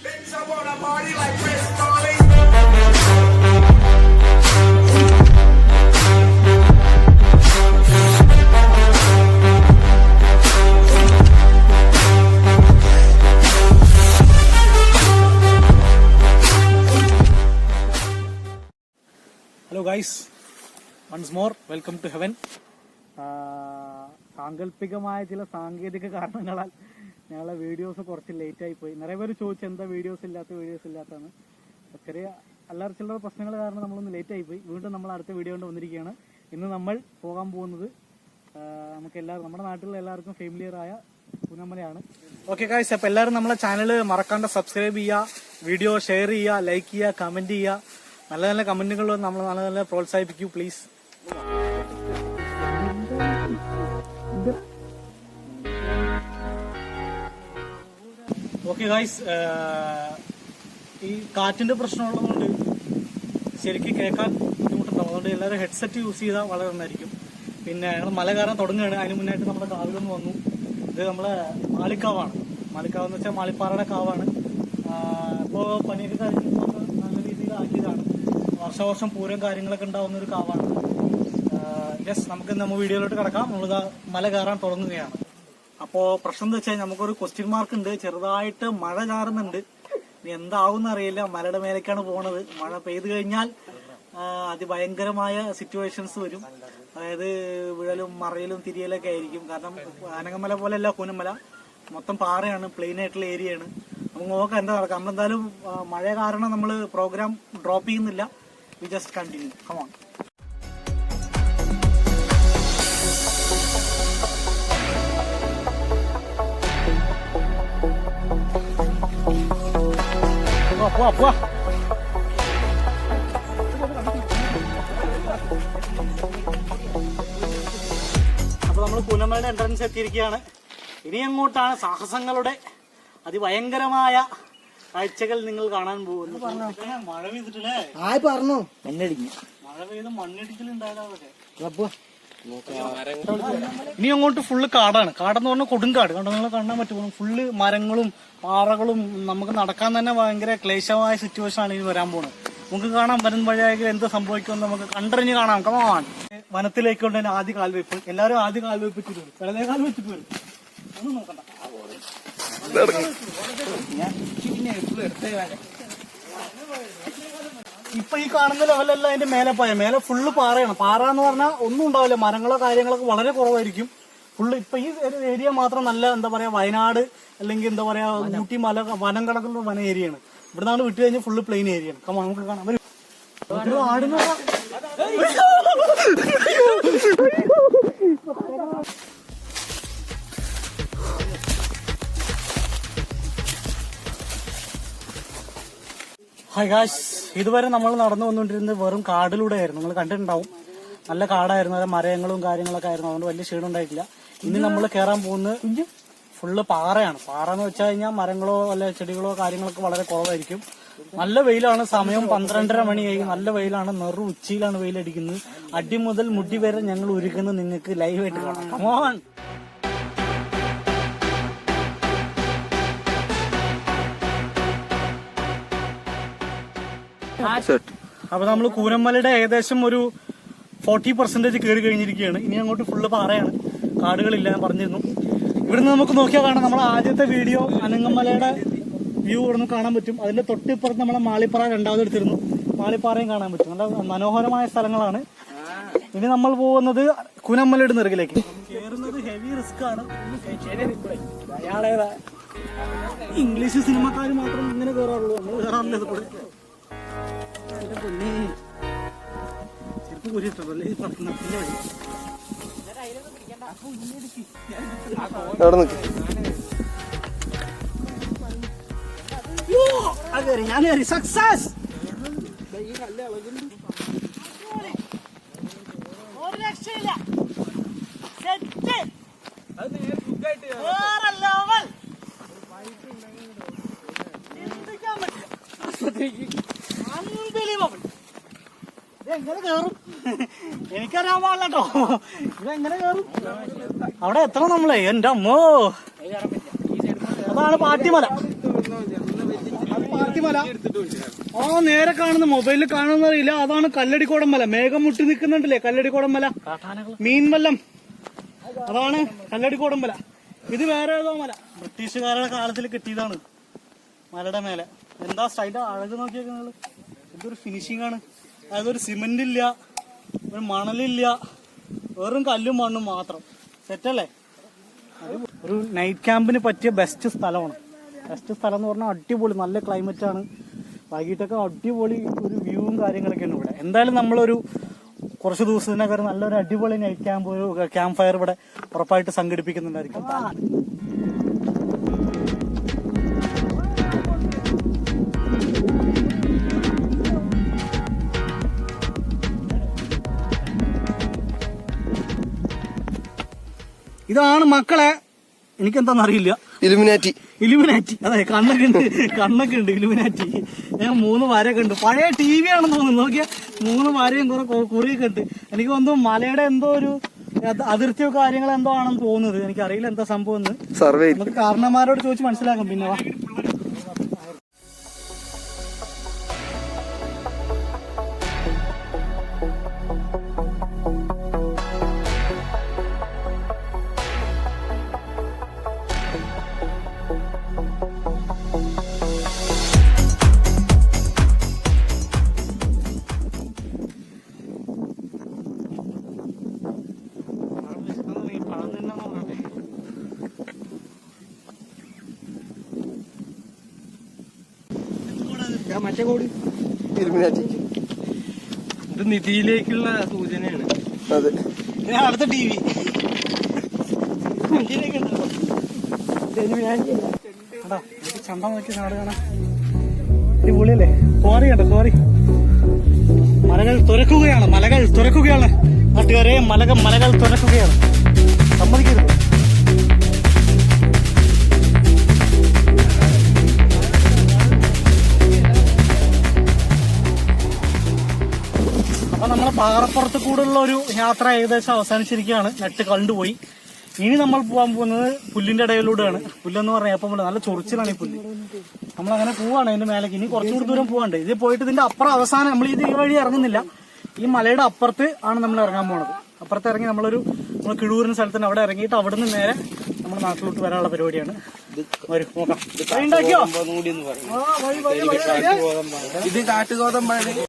Hello guys, once more welcome to heaven. സാങ്കല്പികമായ ചില സാങ്കേതിക കാരണങ്ങളാൽ ഞങ്ങളെ വീഡിയോസ് കുറച്ച് ലേറ്റായി പോയി. നിറയെ പേര് ചോദിച്ചു എന്താ വീഡിയോസ് ഇല്ലാത്തതാണ്. ചെറിയ അല്ലാതെ ചില്ലറ പ്രശ്നങ്ങൾ കാരണം നമ്മളൊന്ന് ലേറ്റായി പോയി. വീണ്ടും നമ്മൾ അടുത്ത വീഡിയോ കൊണ്ട് വന്നിരിക്കുകയാണ്. ഇന്ന് നമ്മൾ പോകാൻ പോകുന്നത് നമ്മുടെ നാട്ടിലുള്ള എല്ലാവർക്കും ഫെമിലിയർ ആയ പൂനമലയാണ്. ഓക്കെ ഗൈസ്, അപ്പോൾ എല്ലാവരും നമ്മളെ ചാനൽ മറക്കാണ്ട് സബ്സ്ക്രൈബ് ചെയ്യുക, വീഡിയോ ഷെയർ ചെയ്യുക, ലൈക്ക് ചെയ്യുക, കമന്റ് ചെയ്യുക. നല്ല നല്ല കമന്റുകൾ നമ്മൾ നല്ല പ്രോത്സാഹിപ്പിക്കൂ പ്ലീസ്. ഓക്കെ ഗൈസ്, ഈ കാറ്റിന്റെ പ്രശ്നമുള്ളതുകൊണ്ട് ശരിക്കും കേൾക്കാൻ ബുദ്ധിമുട്ടുണ്ടാവും. അതുകൊണ്ട് എല്ലാവരും ഹെഡ്സെറ്റ് യൂസ് ചെയ്താൽ വളരെ നന്നായിരിക്കും. പിന്നെ ഞങ്ങൾ മല കയറാൻ തുടങ്ങുകയാണ്. അതിന് മുന്നായിട്ട് നമ്മുടെ കാവിലൊന്ന് വന്നു. ഇത് നമ്മളെ മാളിക്കാവാണ്. മാളിക്കാവ് എന്ന് വെച്ചാൽ മാളിപ്പാറയുടെ കാവാണ്. ഇപ്പോൾ പണിയൊക്കെ കഴിഞ്ഞ് നല്ല രീതിയിൽ ആക്കിയതാണ്. വർഷവർഷം പൂരം കാര്യങ്ങളൊക്കെ ഉണ്ടാവുന്ന ഒരു കാവാണ്. യെസ്, നമുക്ക് നമ്മൾ വീഡിയോയിലോട്ട് കിടക്കാം. നമ്മളിതാ മല കയറാൻ തുടങ്ങുകയാണ്. അപ്പോൾ പ്രശ്നം എന്താ വെച്ചാൽ നമുക്കൊരു ക്വസ്റ്റ്യൻ മാർക്ക് ഉണ്ട്. ചെറുതായിട്ട് മഴ ചാറുന്നുണ്ട്. ഇനി എന്താവും അറിയില്ല. മലയുടെ മേലേക്കാണ് പോണത്. മഴ പെയ്തു കഴിഞ്ഞാൽ അതിഭയങ്കരമായ സിറ്റുവേഷൻസ് വരും. അതായത് വിഴലും മറയലും തിരിയലൊക്കെ ആയിരിക്കും. കാരണം ആനങ്ങമല പോലെയല്ല പൂനമല, മൊത്തം പാറയാണ്, പ്ലെയിൻ ആയിട്ടുള്ള ഏരിയയാണ്. നമുക്ക് നോക്കാം എന്താ നടക്കാം. നമ്മളെന്തായാലും മഴ കാരണം നമ്മൾ പ്രോഗ്രാം ഡ്രോപ്പ് ചെയ്യുന്നില്ല. We just continue. Come on. പോവാ. അപ്പൊ നമ്മൾ പൂനമലയുടെ എൻട്രൻസ് എത്തിയിരിക്കുകയാണ്. ഇനി അങ്ങോട്ടാണ് സാഹസങ്ങളുടെ അതിഭയങ്കരമായ കാഴ്ചകൾ നിങ്ങൾ കാണാൻ പോകുന്നു. മഴ പെയ്തിട്ടില്ലേ? പറഞ്ഞു മഴ പെയ്ത് മണ്ണിടിച്ചിലുണ്ടായതൊക്കെ. ഇനി അങ്ങോട്ട് ഫുള്ള് കാടാണ്. കാടെന്ന് പറഞ്ഞാൽ കൊടുങ്കാട്. കണ്ടോ, നിങ്ങൾ കാണാൻ പറ്റും. ഫുള്ള് മരങ്ങളും പാറകളും. നമുക്ക് നടക്കാൻ തന്നെ ഭയങ്കര ക്ലേശമായ സിറ്റുവേഷൻ ആണ് ഇനി വരാൻ പോകുന്നത്. നമുക്ക് കാണാൻ വരുന്ന വഴിയായെങ്കിൽ എന്ത് സംഭവിക്കുമെന്ന് നമുക്ക് കണ്ടറിഞ്ഞ് കാണാം. കമാൻ. വനത്തിലേക്ക് കൊണ്ട് തന്നെ ആദ്യ കാൽവെപ്പ്. എല്ലാവരും ആദ്യ കാൽവെപ്പിച്ചിട്ട് വരും. വെറുതെ കാൽ വെച്ചിട്ട് വരും. ഒന്നും നോക്കണ്ട. ഇപ്പൊ ഈ കാണുന്ന ലെവലല്ല അതിന്റെ മേലെ പോയ. മേലെ ഫുള്ള് പാറയാണ്. പാറ എന്ന് പറഞ്ഞാൽ ഒന്നും ഉണ്ടാവില്ല. മരങ്ങളോ കാര്യങ്ങളൊക്കെ വളരെ കുറവായിരിക്കും. ഫുള്ള് ഇപ്പൊ ഈ ഒരു ഏരിയ മാത്രം നല്ല എന്താ പറയാ, വയനാട് അല്ലെങ്കിൽ എന്താ പറയാ ഊട്ടി വനം കണക്കുള്ള വന ഏരിയയാണ്. ഇവിടെ നിന്നാണ് വിട്ടു കഴിഞ്ഞാൽ ഫുള്ള് പ്ലെയിൻ ഏരിയയാണ്. നമുക്ക് കാണാം. ആടുന്ന ഹായ് ഗായ്സ്, ഇതുവരെ നമ്മൾ നടന്നു വന്നുകൊണ്ടിരുന്നത് വെറും കാടിലൂടെ ആയിരുന്നു. നിങ്ങൾ കണ്ടിട്ടുണ്ടാവും. നല്ല കാടായിരുന്നു. അത് മരങ്ങളും കാര്യങ്ങളൊക്കെ ആയിരുന്നു. അതുകൊണ്ട് വലിയ ക്ഷീണം ഉണ്ടായിട്ടില്ല. ഇനി നമ്മൾ കയറാൻ പോകുന്നത് ഫുള്ള് പാറയാണ്. പാറ എന്ന് വെച്ചാൽ കഴിഞ്ഞാൽ മരങ്ങളോ അല്ലെ ചെടികളോ കാര്യങ്ങളൊക്കെ വളരെ കുറവായിരിക്കും. നല്ല വെയിലാണ്. സമയം 12:30 മണിയായി. നല്ല വെയിലാണ്. നെറു ഉച്ചയിലാണ് വെയിലടിക്കുന്നത്. അടി മുതൽ മുടി വരെ ഞങ്ങൾ ഒരുക്കുന്നത് നിങ്ങൾക്ക് ലൈവായിട്ട് കാണാം. കമോൺ. അപ്പൊ നമ്മൾ കൂനമലയുടെ ഏകദേശം ഒരു 40% കയറി കഴിഞ്ഞിരിക്കുകയാണ്. ഇനി അങ്ങോട്ട് ഫുള്ള് പാറയാണ്. കാടുകളില്ല, ഞാൻ പറഞ്ഞിരുന്നു. ഇവിടുന്ന് നമുക്ക് നോക്കിയാൽ കാണാം. നമ്മളെ ആദ്യത്തെ വീഡിയോ അനങ്ങമലയുടെ വ്യൂ ഇവിടുന്ന് കാണാൻ പറ്റും. അതിന്റെ തൊട്ടിപ്പുറത്ത് നമ്മളെ മാളിപ്പാറ രണ്ടാമത് എടുത്തിരുന്നു. മാളിപ്പാറയും കാണാൻ പറ്റും. നല്ല മനോഹരമായ സ്ഥലങ്ങളാണ്. ഇനി നമ്മൾ പോകുന്നത് കൂനമലയുടെ നെറുകിലേക്ക്. കയറുന്നത് ഹെവി റിസ്ക് ആണ്. ഇംഗ്ലീഷ് സിനിമക്കാർ മാത്രം ഇങ്ങനെ കയറാറുള്ളൂ. നമ്മൾ കയറാറില്ല. ഇതുകൂടെ ചെറുപ്പ് കുരിട്ടല്ലേ പടക്കുന്നതിന്റെ വഴി. ഞാൻ സക്സസ്. ഒരു രക്ഷയില്ല. എങ്ങനെ കേറും എനിക്കറിയാൻ പാടില്ലട്ടോ. ഇതെങ്ങനെ കേറും? അവിടെ എത്തണം നമ്മളെ. എന്റെ അമ്മോ, അതാണ് പാട്ടിമല. മല. ആ നേരെ കാണുന്ന മൊബൈലിൽ കാണുന്നറിയില്ല, അതാണ് കല്ലടിക്കോടൻ മല. മേഘം മുട്ടി നിൽക്കുന്നുണ്ടല്ലേ കല്ലടിക്കോടൻ മല, മീൻവല്ലം, അതാണ് കല്ലടിക്കോടൻ മല. ഇത് വേറെ ഏതോ മല, ബ്രിട്ടീഷുകാരുടെ കാലത്തിൽ കിട്ടിയതാണ് മലയുടെ മേലെ. എന്താ സ്റ്റൈലിന്റെ അഴക് നോക്കിയേക്കുന്നത്, ഇതൊരു ഫിനിഷിംഗ് ആണ്. അതായത് ഒരു സിമെന്റ് ഇല്ല, ഒരു മണലില്ല, വെറും കല്ലും മണ്ണും മാത്രം. സെറ്റല്ലേ? ഒരു നൈറ്റ് ക്യാമ്പിന് പറ്റിയ ബെസ്റ്റ് സ്ഥലമാണ്. ബെസ്റ്റ് സ്ഥലം എന്ന് പറഞ്ഞാൽ അടിപൊളി, നല്ല ക്ലൈമറ്റ് ആണ്. വൈകിട്ടൊക്കെ അടിപൊളി ഒരു വ്യൂവും കാര്യങ്ങളൊക്കെയാണ് ഇവിടെ. എന്തായാലും നമ്മളൊരു കുറച്ച് ദിവസത്തിനകം നല്ലൊരു അടിപൊളി നൈറ്റ് ക്യാമ്പ്, ഒരു ക്യാമ്പ് ഫയർ ഇവിടെ ഉറപ്പായിട്ട് സംഘടിപ്പിക്കുന്നുണ്ടായിരിക്കും. ഇതാണ് മക്കളെ, എനിക്കെന്താന്നറിയില്ല, ഇലുമിനാറ്റി. അതെ, കണ്ണൊക്കെ ഉണ്ട് ഇലുമിനാറ്റി. ഞാൻ 3 വരയൊക്കെ ഉണ്ട്, പഴയ TV ആണെന്ന് തോന്നുന്നു. നോക്കിയാ 3 വരയും കുറെ കുറിയൊക്കെ ഉണ്ട്. എനിക്ക് തോന്നുന്നു മലയുടെ എന്തോ ഒരു അതിർത്തിയോ കാര്യങ്ങളോ എന്തോ ആണെന്ന് തോന്നുന്നത്. എനിക്കറിയില്ല എന്താ സംഭവം എന്ന്. നമുക്ക് കാരണന്മാരോട് ചോദിച്ച് മനസ്സിലാക്കാം. പിന്നെ വാ. മറ്റേ കോടി ഇലുമിനാറ്റി. ഇത് നിധിയിലേക്കുള്ള സൂചനയാണ്. അതെ, അടുത്ത TV ചണ്ട നോക്കി നാട് കാണാം. അടിപൊളിയല്ലേ? ക്വാറി കണ്ടോ? ക്വാറി. മലകൾ തുറക്കുകയാണ് നാട്ടുകാരെ. മലകൾ തുറക്കുകയാണ്, സമ്മതിക്കരുത്. അപ്പൊ നമ്മളെ പാറപ്പുറത്ത് കൂടെയുള്ള ഒരു യാത്ര ഏകദേശം അവസാനിച്ചിരിക്കുകയാണ്. നെറ്റ് കണ്ടുപോയി. ഇനി നമ്മൾ പോകാൻ പോകുന്നത് പുല്ലിന്റെ ഇടയിലൂടെയാണ്. പുല്ലെന്ന് പറഞ്ഞാൽ എപ്പം നല്ല ചൊറിച്ചിലാണ് ഈ പുല്ല്. നമ്മളങ്ങനെ പോവാണ് അതിന്റെ മേലേക്ക്. ഇനി കുറച്ചുകൂടി ദൂരം പോകാണ്ട്. ഇത് പോയിട്ട് ഇതിന്റെ അപ്പുറം അവസാനം നമ്മൾ ഈ വഴി ഇറങ്ങുന്നില്ല, ഈ മലയുടെ അപ്പുറത്ത് ആണ് നമ്മൾ ഇറങ്ങാൻ പോണത്. അപ്പുറത്ത് ഇറങ്ങി നമ്മൾ കിഴൂരിന് സ്ഥലത്തിന് അവിടെ ഇറങ്ങിയിട്ട് അവിടെ നിന്ന് നേരെ നമ്മുടെ നാട്ടിലോട്ട് വരാനുള്ള പരിപാടിയാണ്. നോക്കാം. ഉണ്ടാക്കിയോ? ഇത് കാട്ടുഗോതമ്പാണ്.